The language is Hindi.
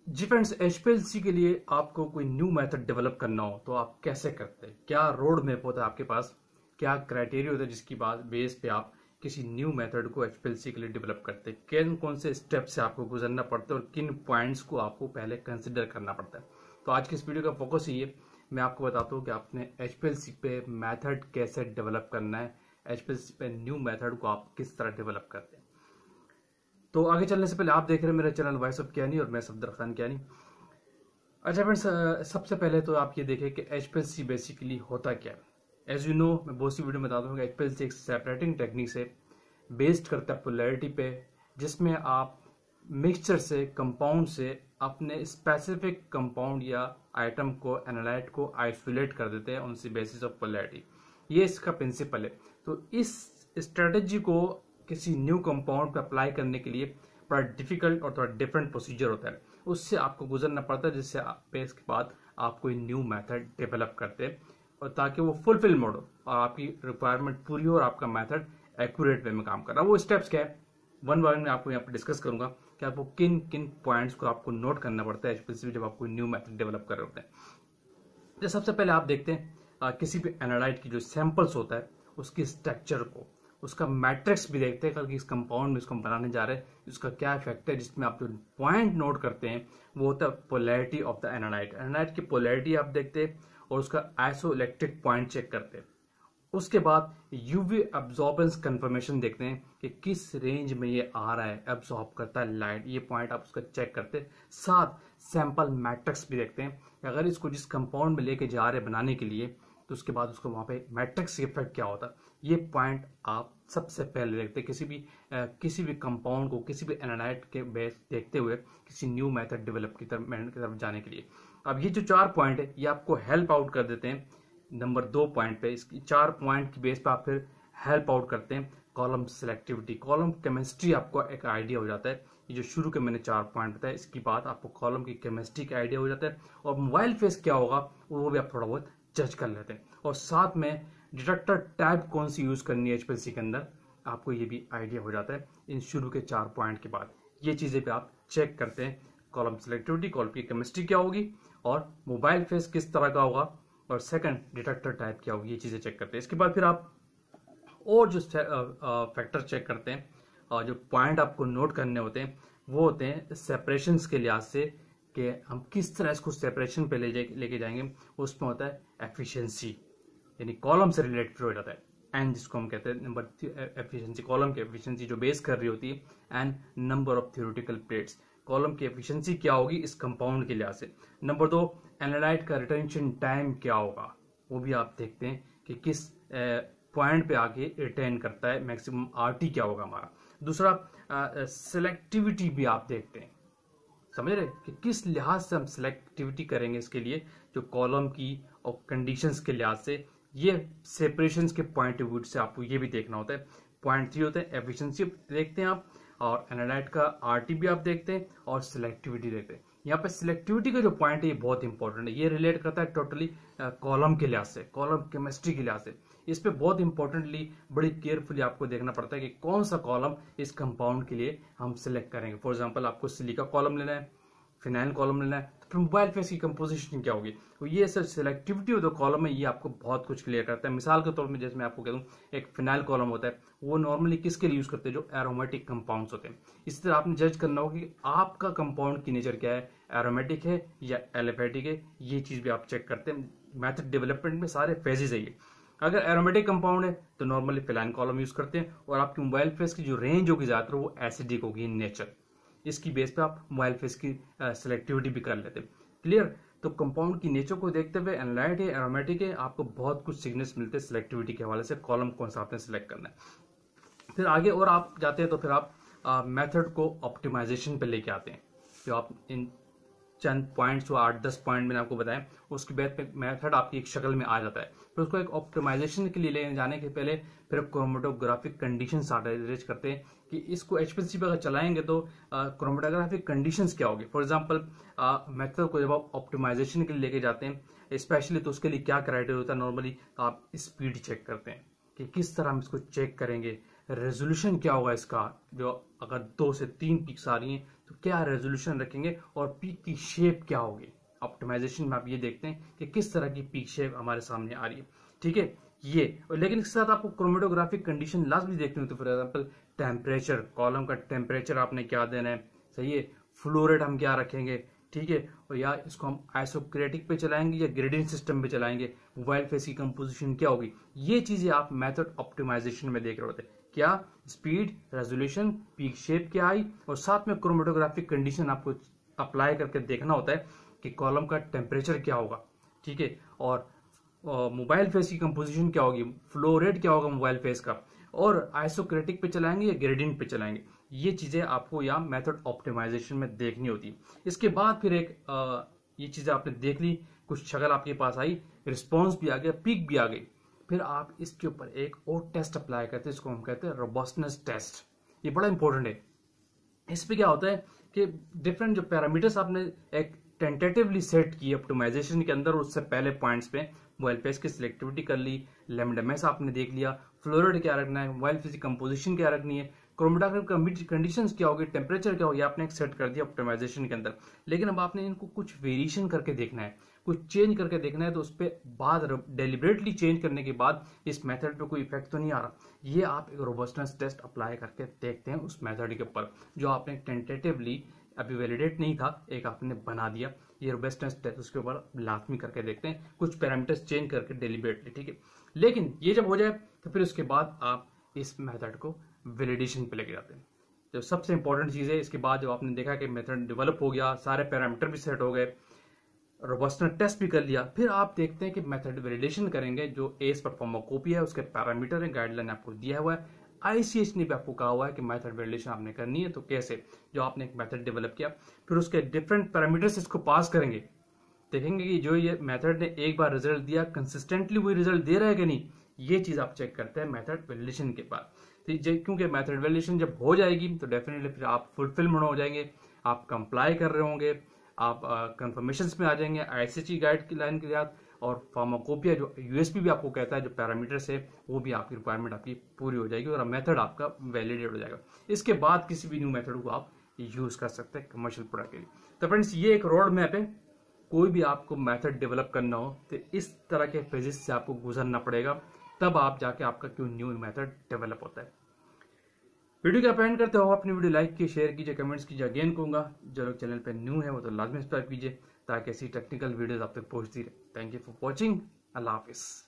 जी फ्रेंड्स, एचपीएलसी के लिए आपको कोई न्यू मेथड डेवलप करना हो तो आप कैसे करते हैं? क्या रोड मैप होता है आपके पास? क्या क्राइटेरिया होता है जिसकी बात बेस पे आप किसी न्यू मेथड को एचपीएलसी के लिए डेवलप करते हैं? किन कौन से स्टेप से आपको गुजरना पड़ता है और किन पॉइंट्स को आपको पहले कंसिडर करना पड़ता है? तो आज की इस वीडियो का फोकस ये है, मैं आपको बताता हूँ कि आपने एचपीएलसी पे मेथड कैसे डेवलप करना है, एचपीएलसी पे न्यू मेथड को आप किस तरह डेवलप करते हैं। तो आगे चलने से पहले आप देख रहे हैं मेरा चैनल वॉइस ऑफ कियानी और मैं सफदर खान कियानी। अच्छा फ्रेंड्स, सबसे पहले तो आप ये देखें कि एचपीएलसी बेसिकली होता क्या है। एज यू नो, मैं बहुत सी वीडियो में बताता हूँ कि एचपीएलसी एक सेपरेटिंग टेक्निक से बेस्ड करता है पोलैरिटी पे, जिसमें आप मिक्सचर से, कंपाउंड से अपने स्पेसिफिक कंपाउंड या आइटम को, एनालाइट को आइसोलेट कर देते हैं उनसे बेसिस ऑफ पोलैरिटी। ये इसका प्रिंसिपल है। तो इस स्ट्रेटेजी को किसी न्यू कंपाउंड पर अप्लाई करने के लिए बड़ा डिफिकल्ट और थोड़ा डिफरेंट प्रोसीजर होता है, उससे आपको गुजरना पड़ता है, जिससे इसके बाद आप कोई न्यू मेथड डेवलप करते हैं और ताकि वो फुलफिल मोड हो और आपकी रिक्वायरमेंट पूरी हो और आपका मेथड एक्यूरेट वे में काम कर रहा है। वो स्टेप्स क्या है, वन बाय वन मैं आपको यहाँ पर डिस्कस करूंगा कि आपको किन किन पॉइंट्स को आपको नोट करना पड़ता है स्पेसिफिक जब आप कोई न्यू मेथड डेवलप कर रहे होते हैं। तो सबसे पहले आप देखते हैं किसी भी एनालाइट की जो सैंपल्स होता है उसकी स्ट्रक्चर को, उसका मैट्रिक्स भी देखते हैं कि इस कंपाउंड में इसको हम बनाने जा रहे हैं उसका क्या इफेक्ट है। जिसमें आप जो पॉइंट नोट करते हैं वो होता है polarity of the analyte. Analyte की पोलैरिटी आप देखते हैं और उसका आइसोइलेक्ट्रिक पॉइंट चेक करते हैं। उसके बाद यूवी एब्जॉर्बेंस कंफर्मेशन देखते हैं कि किस रेंज में ये आ रहा है, एब्जॉर्ब करता है लाइट, ये पॉइंट आप उसका चेक करते हैं। साथ सैंपल मैट्रिक्स भी देखते हैं कि अगर इसको जिस कंपाउंड में लेके जा रहे हैं बनाने के लिए तो उसके बाद उसको वहां पे मैट्रिक्स इफेक्ट क्या होता है, ये पॉइंट आप सबसे पहले देखते हैं किसी भी कंपाउंड को, किसी भी एनालाइट के बेस देखते हुए किसी न्यू मेथड डेवलप की तरफ जाने के लिए। अब ये जो 4 पॉइंट है ये आपको हेल्प आउट कर देते हैं नंबर 2 पॉइंट पे। इसकी 4 पॉइंट की बेस पे आप फिर हेल्प आउट करते हैं कॉलम सिलेक्टिविटी, कॉलम केमिस्ट्री, आपको एक आइडिया हो जाता है। ये जो शुरू के मैंने 4 पॉइंट बताया इसकी बात आपको कॉलम की केमिस्ट्री का आइडिया हो जाता है और मोबाइल फेस क्या होगा वो भी आप थोड़ा बहुत जज कर लेते हैं। और साथ में डिटेक्टर टाइप कौन सी यूज करनी है एचपीएलसी के अंदर आपको ये भी आइडिया हो जाता है इन शुरू के 4 पॉइंट के बाद। ये चीजें पे आप चेक करते हैं, कॉलम सिलेक्टिविटी, कॉलम की केमिस्ट्री क्या होगी और मोबाइल फेस किस तरह का होगा और सेकंड डिटेक्टर टाइप क्या होगी, ये चीजें चेक करते हैं। इसके बाद फिर आप और जो फैक्टर चेक करते हैं और जो पॉइंट आपको नोट करने होते हैं वो होते हैं सेपरेशन के लिहाज से कि हम किस तरह इसको सेपरेशन पे लेके जाएंगे। उसमें होता है एफिशिएंसी, यानी कॉलम से रिलेटेड हो जाता है एन, जिसको हम कहते हैं नंबर एफिशिएंसी, कॉलम की एफिशिएंसी जो बेस कर रही होती है and number of theoretical plates. Column की एफिशिएंसी क्या होगी इस कंपाउंड के लिहाज से। नंबर 2, एनालाइट का रिटेंशन टाइम क्या होगा, वो भी आप देखते हैं कि किस पॉइंट पे आके रिटेन करता है, मैक्सिमम आरटी क्या होगा हमारा। दूसरा, सिलेक्टिविटी भी आप देखते हैं, समझ रहे कि किस लिहाज से हम सिलेक्टिविटी करेंगे इसके लिए, जो कॉलम की और कंडीशंस के लिहाज से। ये सेपरेशंस के पॉइंट ऑफ व्यू से आपको ये भी देखना होता है। पॉइंट 3 होता है एफिशिएंसी देखते हैं आप, और एनालाइट का आरटी भी आप देखते हैं और सिलेक्टिविटी देखते हैं। यहाँ पे सिलेक्टिविटी का जो पॉइंट है ये बहुत इंपॉर्टेंट है, ये रिलेट करता है टोटली कॉलम के लिहाज से, कॉलम केमिस्ट्री के लिहाज से। इस पे बहुत इंपॉर्टेंटली बड़ी केयरफुली आपको देखना पड़ता है कि कौन सा कॉलम इस कंपाउंड के लिए हम सिलेक्ट करेंगे। फॉर एग्जांपल आपको सिलिका कॉलम लेना है, फिनाइल कॉलम लेना है, तो फिर मोबाइल फेस की कंपोजिशन क्या होगी। तो ये सर सिलेक्टिविटी हो तो कॉलम है, ये आपको बहुत कुछ क्लियर करता है। मिसाल के तौर पर जैसे मैं आपको कह दूं, एक फिनाइल कॉलम होता है वो नॉर्मली किसके लिए यूज करते हैं, जो एरोमेटिक कंपाउंड्स होते हैं। इसी तरह आपने जज करना होगा कि आपका कंपाउंड की नेचर क्या है, एरोमेटिक है या एलिफेटिक है, ये चीज भी आप चेक करते हैं। मैथड डेवलपमेंट में सारे फेजेज है ये। अगर एरोमेटिक कंपाउंड है तो नॉर्मली फिनाइल कॉलम यूज करते हैं और आपकी मोबाइल फेस की जो रेंज होगी ज्यादातर वो एसिडिक होगी इन नेचर। इसकी बेस पे आप मोबाइल फेस की सिलेक्टिविटी भी कर लेते हैं। क्लियर? तो कंपाउंड की नेचर को देखते हुए एनालाइट है, एरोमेटिक है, आपको बहुत कुछ सिग्नल्स मिलते हैं सिलेक्टिविटी के हवाले से, कॉलम कौन सा आपने सिलेक्ट करना है। फिर आगे और आप जाते हैं तो फिर आप मेथड को ऑप्टिमाइजेशन पे लेके आते हैं। जो आप इन चंद पॉइंट्स, जो 8-10 पॉइंट मैंने आपको बताया, उसके बाद मेथड आपकी एक शक्ल में आ जाता है। फिर उसको एक ऑप्टिमाइजेशन के लिए ले जाने के पहले फिर क्रोमेटोग्राफिक कंडीशंस अरेंज करते हैं कि इसको एचपीएलसी पे अगर चलाएंगे तो क्रोमेटोग्राफिक कंडीशंस क्या होगी। फॉर एग्जांपल मेथड को जब आप ऑप्टिमाइजेशन के लिए लेके जाते हैं स्पेशली, तो उसके लिए क्या क्राइटेरिया होता है। नॉर्मली आप स्पीड चेक करते हैं कि किस तरह हम इसको चेक करेंगे, रेजोल्यूशन क्या होगा इसका, जो अगर 2 से 3 पीक्स आ रही हैं तो क्या रेजोल्यूशन रखेंगे और पीक की शेप क्या होगी। ऑप्टिमाइजेशन में आप ये देखते हैं कि किस तरह की पीक शेप हमारे सामने आ रही है, ठीक है ये। लेकिन इसके साथ आपको क्रोमेटोग्राफिक कंडीशन लाजमी देखनी होती है। फॉर एग्जाम्पल टेम्परेचर, कॉलम का टेम्परेचर आपने क्या देना है, सही है, फ्लो रेट हम क्या रखेंगे, ठीक है, और या इसको हम आइसोक्रेटिक पे चलाएंगे या ग्रेडियंट सिस्टम पे चलाएंगे, मोबाइल फेस की कंपोजिशन क्या होगी, ये चीजें आप मेथड ऑप्टिमाइजेशन में देख रहे होते हैं। क्या स्पीड, रेजोल्यूशन, पीक शेप क्या आई, और साथ में क्रोमेटोग्राफिक कंडीशन आपको अप्लाई करके देखना होता है कि कॉलम का टेम्परेचर क्या होगा, ठीक है, और मोबाइल फेस की कंपोजिशन क्या होगी, फ्लो रेट क्या होगा मोबाइल फेस का, और आइसोक्रेटिक पे चलाएंगे या ग्रेडियंट पे चलाएंगे, ये चीजें आपको यहाँ मेथड ऑप्टिमाइजेशन में देखनी होती है। इसके बाद फिर एक ये चीजें आपने देख ली, कुछ शक्ल आपके पास आई, रिस्पॉन्स भी आ गया, पीक भी आ गई, फिर आप इसके ऊपर एक और टेस्ट अप्लाई करते हैं, इसको हम कहते हैं रोबस्टनेस टेस्ट। ये बड़ा इंपॉर्टेंट है। इस पे क्या होता है कि डिफरेंट जो पैरामीटर्स आपने एक टेंटेटिवली सेट की ऑप्टिमाइजेशन के अंदर, उससे पहले पॉइंट्स पे मोबाइल फेस की सिलेक्टिविटी कर ली, लैम्डा मैक्स आपने देख लिया, फ्लो रेट क्या रखना है, मोबाइल फेस की कंपोजिशन क्या रखनी है, क्रोमेटोग्राफिक कंडीशंस क्या होगी, टेम्परेचर क्या होगी, आपने एक सेट कर दिया ऑप्टिमाइजेशन के अंदर। लेकिन अब आपने इनको कुछ वेरिएशन करके देखना है, कुछ चेंज करके देखना है, तो उस पर बाद डेलिबरेटली चेंज करने के बाद इस मेथड पे कोई इफेक्ट तो नहीं आ रहा। ये आप एक रोबस्टनेस टेस्ट अप्लाई करके देखते हैं उस मेथड के ऊपर जो आपने टेंटेटिवली अभी वैलिडेट नहीं था, एक आपने बना दिया। ये रोबस्टनेस टेस्ट उसके ऊपर लाजमी करके देखते हैं, कुछ पैरामीटर्स चेंज करके डेलिबरेटली, ठीक है। लेकिन ये जब हो जाए तो फिर उसके बाद आप इस मेथड को वैलिडेशन पे लेके जाते हैं। जो सबसे इंपॉर्टेंट चीज है, इसके बाद जब आपने देखा कि मेथड डेवलप हो गया, सारे पैरामीटर भी सेट हो गए, रोबस्टनेस टेस्ट भी कर लिया, फिर आप देखते हैं कि मेथड वैलिडेशन करेंगे। जो एस पर फार्माकोपी है, उसके पैरामीटर है, गाइडलाइन आपको दिया हुआ है, आईसीएच ने भी आपको कहा हुआ है कि मेथड वैलिडेशन आपने करनी है। तो कैसे, जो आपने एक मेथड डेवलप किया, फिर उसके डिफरेंट पैरामीटर्स इसको पास करेंगे, देखेंगे कि जो ये मेथड ने एक बार रिजल्ट दिया, कंसिस्टेंटली वही रिजल्ट दे रहा है कि नहीं, ये चीज आप चेक करते हैं मेथड वैलिडेशन के बाद। क्योंकि मेथड वैलिडेशन जब हो जाएगी तो डेफिनेटली फिर आप फुलफिलमेंट हो जाएंगे, आप कंप्लाई कर रहे होंगे, आप कंफर्मेशन में आ जाएंगे आईसीएच गाइड की लाइन के साथ, और फार्माकोपिया जो यूएसपी भी आपको कहता है, जो पैरामीटर्स है वो भी आपकी रिक्वायरमेंट आपकी पूरी हो जाएगी और मेथड आपका वैलिडेट हो जाएगा। इसके बाद किसी भी न्यू मेथड को आप यूज कर सकते हैं कमर्शियल प्रोडक्ट के लिए। तो फ्रेंड्स, ये एक रोड मैप है। कोई भी आपको मेथड डेवलप करना हो तो इस तरह के फेजेस से आपको गुजरना पड़ेगा, तब आप जाके आपका क्यों न्यू मेथड डेवलप होता है। वीडियो को अपेंड करते हो, अपनी वीडियो लाइक कीजिए, शेयर कीजिए, कमेंट्स कीजिए। अगेन कहूंगा, जो लोग चैनल पे न्यू है वो तो लाजमी सब्सक्राइब कीजिए ताकि ऐसी टेक्निकल वीडियोस आप तक पहुंचती रहे। Thank you for watching. Allah Hafiz.